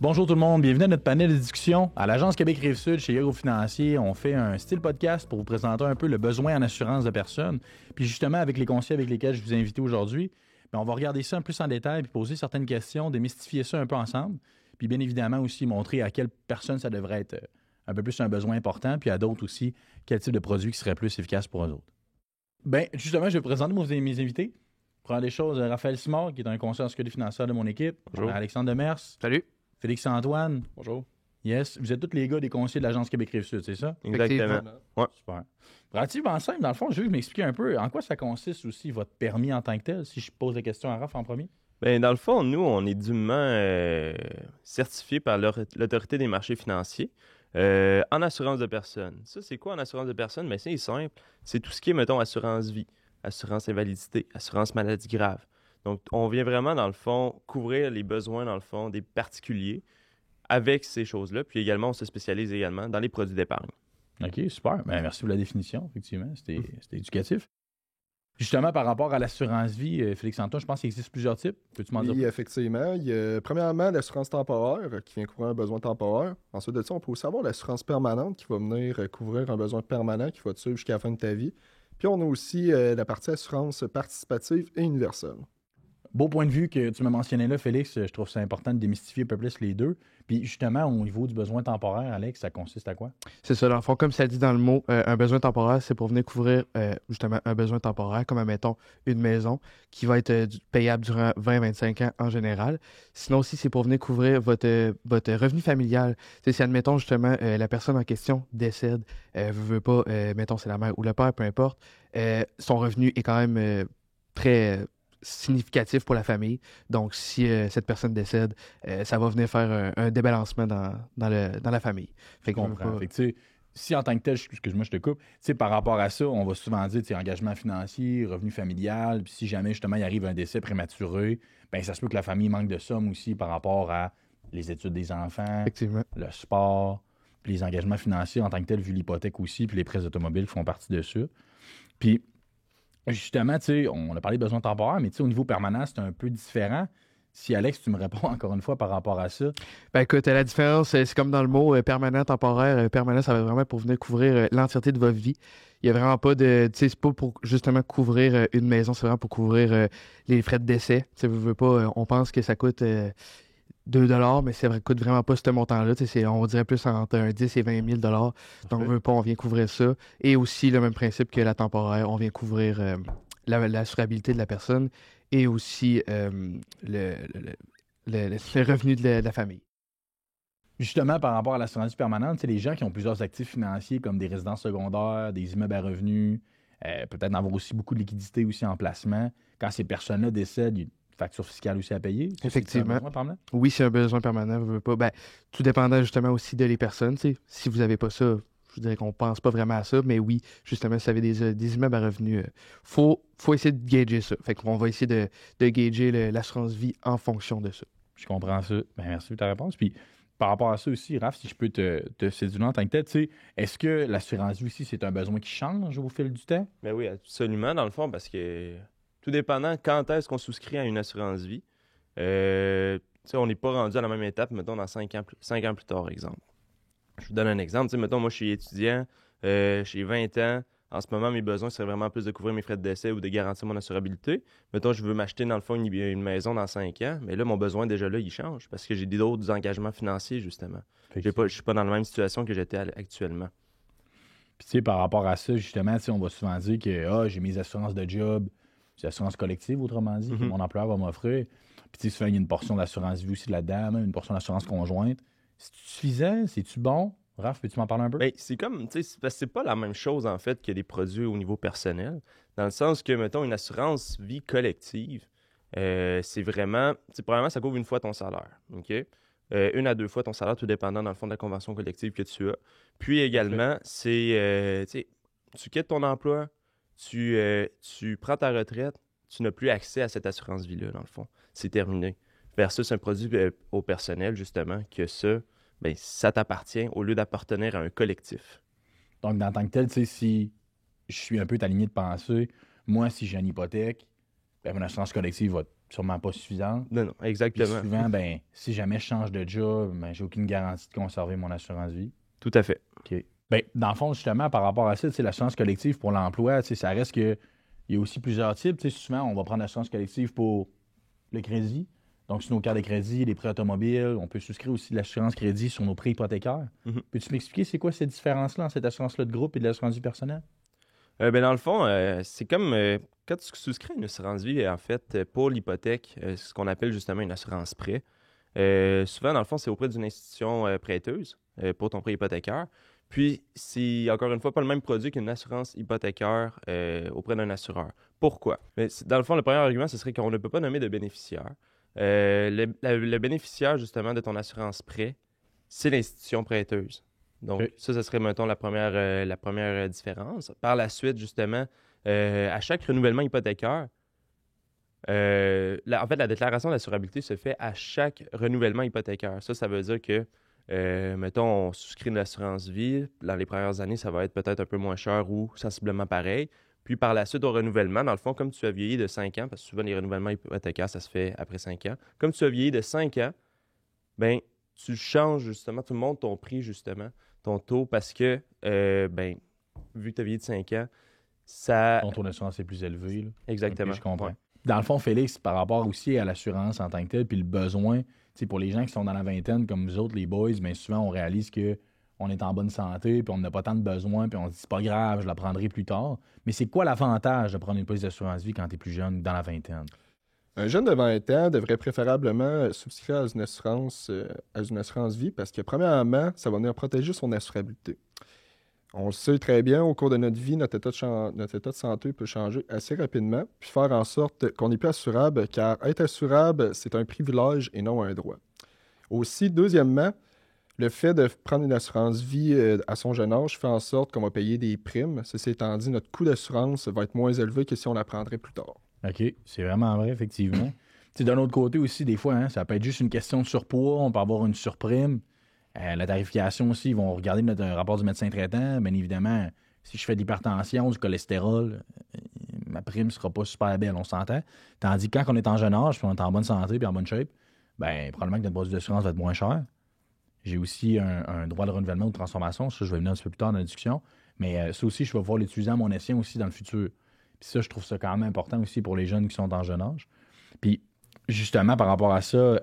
Bonjour tout le monde, bienvenue à notre panel de discussion. À l'Agence Québec Rive-Sud, chez Hero Financier, on fait un style podcast pour vous présenter un peu le besoin en assurance de personnes. Puis justement, avec les conseillers avec lesquels je vous ai invité aujourd'hui, on va regarder ça un peu plus en détail, puis poser certaines questions, démystifier ça un peu ensemble. Puis bien évidemment aussi montrer à quelle personne ça devrait être un peu plus un besoin important, puis à d'autres aussi, quel type de produit qui serait plus efficace pour eux autres. Bien, justement, je vais vous présenter mes invités. Première des choses, Raphaël Simard, qui est un conseiller en sécurité financière de mon équipe. Bonjour. Alexandre Demers. Salut. Félix-Antoine. Bonjour. Yes. Vous êtes tous les gars des conseillers de l'Agence Québec Rive-Sud, c'est ça? Exactement. Ouais. Super. Relativement simple, dans le fond, je veux que vous m'expliquiez un peu en quoi ça consiste aussi votre permis en tant que tel, si je pose la question à Raph en premier. Bien, dans le fond, nous, on est dûment certifiés par l'Autorité des marchés financiers en assurance de personnes. Ça, c'est quoi en assurance de personnes? Bien, c'est simple. C'est tout ce qui est, mettons, assurance vie, assurance invalidité, assurance maladie grave. Donc, on vient vraiment, dans le fond, couvrir les besoins, dans le fond, des particuliers avec ces choses-là. Puis également, on se spécialise également dans les produits d'épargne. OK, super. Bien, merci pour la définition, effectivement. C'était éducatif. Justement, par rapport à l'assurance vie, Félix-Antoine, je pense qu'il existe plusieurs types. Peux-tu m'en dire? Oui, effectivement. Il y a, premièrement, l'assurance temporaire qui vient couvrir un besoin temporaire. Ensuite de ça, on peut aussi avoir l'assurance permanente qui va venir couvrir un besoin permanent qui va te suivre jusqu'à la fin de ta vie. Puis on a aussi la partie assurance participative et universelle. Beau point de vue que tu m'as mentionné là, Félix. Je trouve ça important de démystifier un peu plus les deux. Puis justement, au niveau du besoin temporaire, Alex, ça consiste à quoi? C'est ça, dans le fond, comme ça dit dans le mot, un besoin temporaire, c'est pour venir couvrir justement un besoin temporaire, comme admettons une maison qui va être payable durant 20-25 ans en général. Sinon aussi, c'est pour venir couvrir votre revenu familial. T'sais, si admettons justement la personne en question décède, veut pas, mettons c'est la mère ou le père, peu importe, son revenu est quand même très significatif pour la famille. Donc, si cette personne décède, ça va venir faire un débalancement dans la famille. Fait qu'on comprend. Fait que, tu sais, si en tant que tel, excuse-moi, je te coupe, tu sais, par rapport à ça, on va souvent dire, tu sais, engagement financier, revenu familial, puis si jamais, justement, il arrive un décès prématuré, bien, ça se peut que la famille manque de somme aussi par rapport à les études des enfants, le sport, puis les engagements financiers en tant que tel, vu l'hypothèque aussi, puis les prêts automobiles font partie de ça. Puis, justement, tu sais, on a parlé de besoins temporaires, mais tu sais, au niveau permanent, c'est un peu différent. Si, Alex, tu me réponds encore une fois par rapport à ça. Ben écoute, la différence, c'est comme dans le mot permanent, temporaire. Permanent, ça va vraiment pour venir couvrir l'entièreté de votre vie. Il n'y a vraiment pas de... Tu sais, c'est pas pour justement couvrir une maison, c'est vraiment pour couvrir les frais de décès. Tu sais, on pense que ça coûte 2 $, mais ça ne coûte vraiment pas ce montant-là. On dirait plus entre un 10 et 20 000 $. Donc, on veut pas, on vient couvrir ça. Et aussi, le même principe que la temporaire, on vient couvrir l'assurabilité de la personne et aussi le revenu de la famille. Justement, par rapport à l'assurance permanente, les gens qui ont plusieurs actifs financiers comme des résidences secondaires, des immeubles à revenus, peut-être avoir aussi beaucoup de liquidités aussi en placement. Quand ces personnes-là décèdent, il y a une facture fiscale aussi à payer. Effectivement. C'est un besoin permanent? Oui, c'est un besoin permanent. Veut pas. Ben, tout dépendant justement aussi de les personnes. Si vous n'avez pas ça, je dirais qu'on pense pas vraiment à ça. Mais oui, justement, si vous avez des immeubles à revenus, faut essayer de gager ça. Fait qu'on va essayer de gager l'assurance vie en fonction de ça. Je comprends ça. Ben, merci pour ta réponse. Puis, par rapport à ça aussi, Raph, si je peux te séduire en tant que tel, tu sais, est-ce que l'assurance vie aussi, c'est un besoin qui change au fil du temps? Ben oui, absolument, dans le fond, parce que tout dépendant quand est-ce qu'on souscrit à une assurance vie, on n'est pas rendu à la même étape, mettons, dans 5 ans plus tard, exemple. Je vous donne un exemple. Mettons, moi, je suis étudiant, j'ai 20 ans. En ce moment, mes besoins seraient vraiment plus de couvrir mes frais de décès ou de garantir mon assurabilité. Mettons, je veux m'acheter, dans le fond, une maison dans 5 ans. Mais là, mon besoin, déjà là, il change parce que j'ai d'autres engagements financiers, justement. Je ne suis pas dans la même situation que j'étais actuellement. Puis, tu sais, par rapport à ça, justement, on va souvent dire que j'ai mes assurances de job, j'ai l'assurance collective, autrement dit, que mon employeur va m'offrir. Puis, tu sais, souvent, il y a une portion d'assurance vie aussi de là-dedans, une portion d'assurance conjointe. C'est-tu suffisant? C'est-tu bon? Raph, peux-tu m'en parler un peu? Bien, c'est comme, tu sais, c'est pas la même chose, en fait, que des produits au niveau personnel. Dans le sens que, mettons, une assurance vie collective, c'est vraiment, probablement, ça couvre une fois ton salaire, OK? 1 à 2 fois ton salaire, tout dépendant, dans le fond, de la convention collective que tu as. Puis également, c'est, tu quittes ton emploi, tu prends ta retraite, tu n'as plus accès à cette assurance vie-là, dans le fond. C'est terminé. Versus un produit au personnel, justement, que ça, bien, ça t'appartient au lieu d'appartenir à un collectif. Donc, dans tant que tel, tu sais, si je suis un peu ta lignée de pensée, moi, si j'ai une hypothèque, ben, mon assurance collective va être sûrement pas suffisante. Non, Puis exactement. souvent, ben, si jamais je change de job, ben, j'ai aucune garantie de conserver mon assurance vie. Tout à fait. OK. Ben, dans le fond, justement, par rapport à ça, l'assurance collective pour l'emploi, ça reste que il y a aussi plusieurs types. Souvent, on va prendre l'assurance collective pour le crédit. Donc, sur nos cartes de crédit, les prêts automobiles, on peut souscrire aussi de l'assurance crédit sur nos prêts hypothécaires. Mhm. Peux-tu m'expliquer c'est quoi cette différence-là entre cette assurance-là de groupe et de l'assurance vie personnelle? Ben, dans le fond, c'est comme quand tu souscris une assurance vie, en fait, pour l'hypothèque, ce qu'on appelle justement une assurance prêt. Souvent, dans le fond, c'est auprès d'une institution prêteuse pour ton prêt hypothécaire. Puis, c'est encore une fois pas le même produit qu'une assurance hypothécaire auprès d'un assureur. Pourquoi? Mais dans le fond, le premier argument, ce serait qu'on ne peut pas nommer de bénéficiaire. Le bénéficiaire, justement, de ton assurance prêt, c'est l'institution prêteuse. Donc, OK. ça serait, mettons, la première différence. Par la suite, justement, à chaque renouvellement hypothécaire, en fait, la déclaration d'assurabilité se fait à chaque renouvellement hypothécaire. Ça veut dire que, mettons, on souscrit une assurance vie. Dans les premières années, ça va être peut-être un peu moins cher ou sensiblement pareil. Puis par la suite, au renouvellement, dans le fond, comme tu as vieilli de 5 ans, parce que souvent les renouvellements hypothécaires, ça se fait après 5 ans. Comme tu as vieilli de 5 ans, ben tu changes justement, tu montes ton prix justement, ton taux, parce que, vu que tu as vieilli de 5 ans, ça... Ton taux d'assurance est plus élevé. Là. Exactement. Ok, je comprends. Ouais. Dans le fond, Félix, par rapport aussi à l'assurance en tant que telle, puis le besoin, pour les gens qui sont dans la vingtaine, comme vous autres, les boys, mais souvent, on réalise que on est en bonne santé, puis on n'a pas tant de besoins, puis on se dit, c'est pas grave, je la prendrai plus tard. Mais c'est quoi l'avantage de prendre une police d'assurance vie quand tu es plus jeune, dans la vingtaine? Un jeune de 20 ans devrait préférablement souscrire à une assurance vie parce que, premièrement, ça va venir protéger son assurabilité. On le sait très bien, au cours de notre vie, notre état de santé peut changer assez rapidement, puis faire en sorte qu'on n'est plus assurable, car être assurable, c'est un privilège et non un droit. Aussi, deuxièmement, le fait de prendre une assurance vie à son jeune âge fait en sorte qu'on va payer des primes. Ceci étant dit, notre coût d'assurance va être moins élevé que si on la prendrait plus tard. OK, c'est vraiment vrai, effectivement. D'un autre côté aussi, des fois, ça peut être juste une question de surpoids, on peut avoir une surprime. La tarification aussi, ils vont regarder notre rapport du médecin traitant. Bien évidemment, si je fais de l'hypertension, du cholestérol, ma prime ne sera pas super belle, on s'entend. Tandis que quand on est en jeune âge, puis on est en bonne santé, puis en bonne shape, bien, probablement que notre produit d'assurance va être moins cher. J'ai aussi un droit de renouvellement ou de transformation. Ça, je vais venir un petit peu plus tard dans la discussion. Mais ça aussi, je vais pouvoir l'utiliser à mon escient aussi dans le futur. Puis ça, je trouve ça quand même important aussi pour les jeunes qui sont en jeune âge. Puis, justement, par rapport à ça,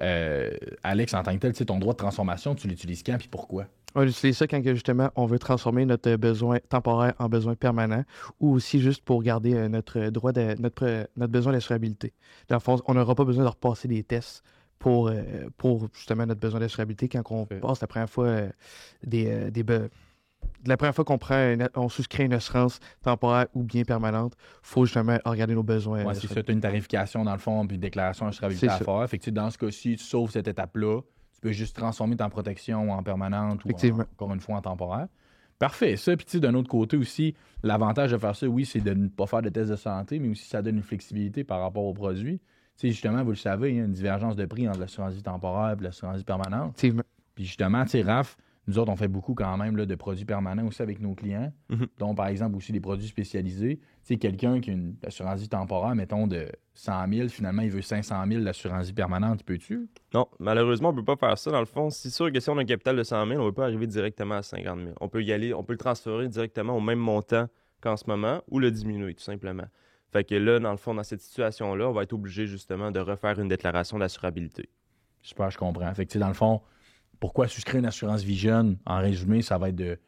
Alex, en tant que tel, ton droit de transformation, tu l'utilises quand puis pourquoi? On utilise ça quand justement on veut transformer notre besoin temporaire en besoin permanent ou aussi juste pour garder notre besoin d'assurabilité. Dans le fond, on n'aura pas besoin de repasser des tests pour justement notre besoin d'assurabilité quand on passe la première fois la première fois on souscrit une assurance temporaire ou bien permanente, il faut justement regarder nos besoins. Oui, c'est ça. Tu as une tarification dans le fond, puis une déclaration d'assurabilité à faire. Fait que dans ce cas-ci, tu sauves cette étape-là. Tu peux juste transformer ta protection en permanente ou encore une fois en temporaire. Parfait. Ça, puis d'un autre côté aussi, l'avantage de faire ça, oui, c'est de ne pas faire de tests de santé, mais aussi ça donne une flexibilité par rapport aux produits. Justement, vous le savez, il y a une divergence de prix entre l'assurance vie temporaire et l'assurance vie permanente. Effectivement. Puis justement, Raph, nous autres, on fait beaucoup quand même là, de produits permanents aussi avec nos clients, dont par exemple aussi des produits spécialisés. Quelqu'un qui a une assurance vie temporaire, mettons, de 100 000, finalement, il veut 500 000 d'assurance vie permanente, peux-tu? Non, malheureusement, on ne peut pas faire ça. Dans le fond, c'est sûr que si on a un capital de 100 000, on ne peut pas arriver directement à 50 000. On peut y aller, on peut le transférer directement au même montant qu'en ce moment ou le diminuer, tout simplement. Fait que là, dans le fond, dans cette situation-là, on va être obligé justement de refaire une déclaration d'assurabilité. Super, je comprends. Fait que dans le fond, pourquoi souscrire une assurance vie jeune? En résumé, ça va être de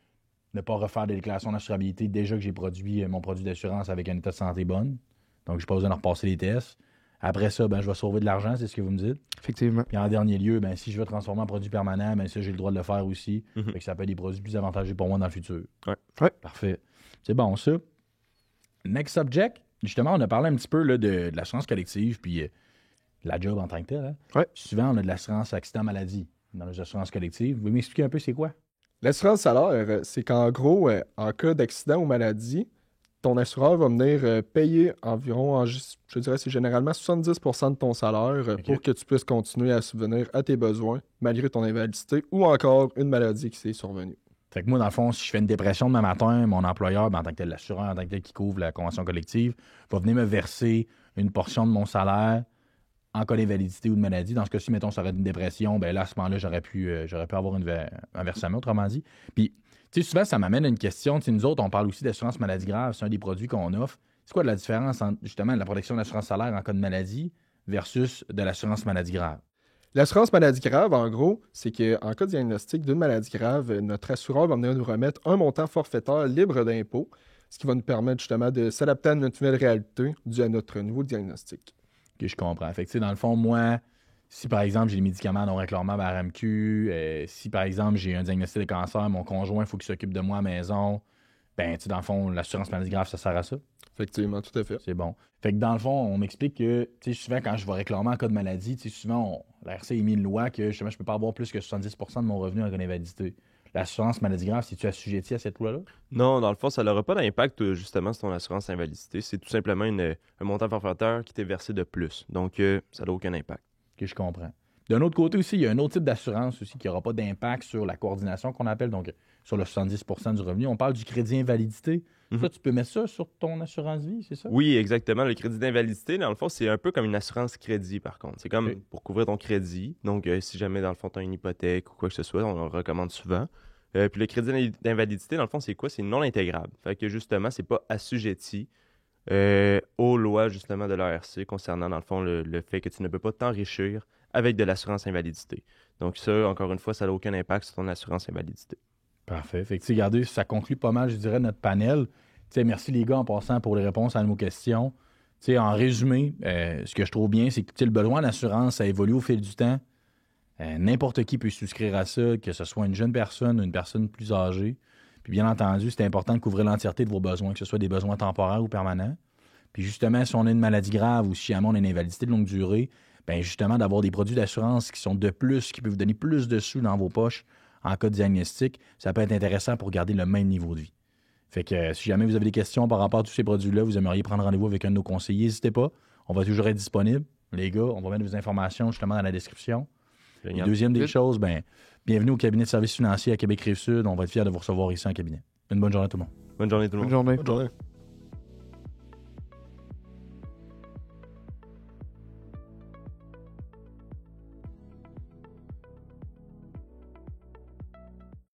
ne pas refaire des déclarations d'assurabilité déjà que j'ai produit mon produit d'assurance avec un état de santé bonne. Donc, je n'ai pas besoin de repasser les tests. Après ça, je vais sauver de l'argent, c'est ce que vous me dites. Effectivement. Puis en dernier lieu, si je veux transformer en produit permanent, ça, j'ai le droit de le faire aussi. Fait que ça peut être des produits plus avantageux pour moi dans le futur. Ouais. Parfait. C'est bon, ça. Next subject. Justement, on a parlé un petit peu là, de l'assurance collective puis la job en tant que telle. Hein? Ouais. Souvent, on a de l'assurance accident-maladie dans les assurances collectives. Vous pouvez m'expliquer un peu c'est quoi? L'assurance salaire, c'est qu'en gros, en cas d'accident ou maladie, ton assureur va venir payer environ, je dirais, c'est généralement 70% de ton salaire pour que tu puisses continuer à subvenir à tes besoins malgré ton invalidité ou encore une maladie qui s'est survenue. Fait que moi, dans le fond, si je fais une dépression demain matin, mon employeur, en tant que tel, l'assureur, en tant que tel qui couvre la convention collective, va venir me verser une portion de mon salaire en cas d'invalidité ou de maladie. Dans ce cas-ci, mettons, ça aurait été une dépression, ben là, à ce moment-là, j'aurais pu avoir un versement, autrement dit. Puis, tu sais, souvent, ça m'amène à une question. Tu sais, nous autres, on parle aussi d'assurance maladie grave. C'est un des produits qu'on offre. C'est quoi la différence entre, justement, la protection de l'assurance salaire en cas de maladie versus de l'assurance maladie grave? L'assurance maladie grave, en gros, c'est qu'en cas de diagnostic d'une maladie grave, notre assureur va venir nous remettre un montant forfaitaire libre d'impôt, ce qui va nous permettre justement de s'adapter à notre nouvelle réalité due à notre nouveau diagnostic. Que je comprends. Fait que, tu sais, dans le fond, moi, si par exemple j'ai des médicaments non réclamables à RMQ, si par exemple j'ai un diagnostic de cancer, mon conjoint, il faut qu'il s'occupe de moi à la maison, ben, tu sais, dans le fond, l'assurance maladie grave, ça sert à ça. Effectivement, tout à fait. C'est bon. Fait que dans le fond, on m'explique que, tu sais, souvent quand je vais réclamer en cas de maladie, tu sais, souvent, la RC a mis une loi que justement, je peux pas avoir plus que 70% de mon revenu en cas d'invalidité. L'assurance maladie grave, si tu assujetti à cette loi-là? Non, dans le fond, ça n'aura pas d'impact justement sur ton assurance invalidité. C'est tout simplement un montant forfaitaire qui t'est versé de plus. Donc, ça n'a aucun impact. Que je comprends. D'un autre côté aussi, il y a un autre type d'assurance aussi qui n'aura pas d'impact sur la coordination qu'on appelle, donc sur le 70% du revenu. On parle du crédit invalidité. Ça, tu peux mettre ça sur ton assurance vie, c'est ça? Oui, exactement. Le crédit d'invalidité, dans le fond, c'est un peu comme une assurance crédit, par contre. C'est comme Ok. pour couvrir ton crédit. Donc, si jamais, dans le fond, tu as une hypothèque ou quoi que ce soit, on le recommande souvent. Puis le crédit d'invalidité, dans le fond, c'est quoi? C'est non intégrable. Fait que justement, c'est pas assujetti aux lois, justement, de l'ARC concernant, dans le fond, le fait que tu ne peux pas t'enrichir avec de l'assurance invalidité. Donc ça, encore une fois, ça n'a aucun impact sur ton assurance invalidité. Parfait. Fait que, tu sais, regardez, ça conclut pas mal, je dirais, notre panel. Tu sais, merci les gars en passant pour les réponses à nos questions. Tu sais, en résumé, ce que je trouve bien, c'est que tu sais, le besoin d'assurance, ça évolue au fil du temps. N'importe qui peut souscrire à ça, que ce soit une jeune personne ou une personne plus âgée. Puis bien entendu, c'est important de couvrir l'entièreté de vos besoins, que ce soit des besoins temporaires ou permanents. Puis justement, si on a une maladie grave ou si jamais on a une invalidité de longue durée, bien justement d'avoir des produits d'assurance qui sont de plus, qui peuvent vous donner plus de sous dans vos poches en cas de diagnostic, ça peut être intéressant pour garder le même niveau de vie. Fait que si jamais vous avez des questions par rapport à tous ces produits-là, vous aimeriez prendre rendez-vous avec un de nos conseillers, n'hésitez pas. On va toujours être disponible. Les gars, on va mettre vos informations justement dans la description. Et deuxième des choses, ben, bienvenue au cabinet de services financiers à Québec Rive-Sud. On va être fiers de vous recevoir ici en cabinet. Une bonne journée à tout le monde. Bonne journée tout le monde. Bonne journée. Bonne journée.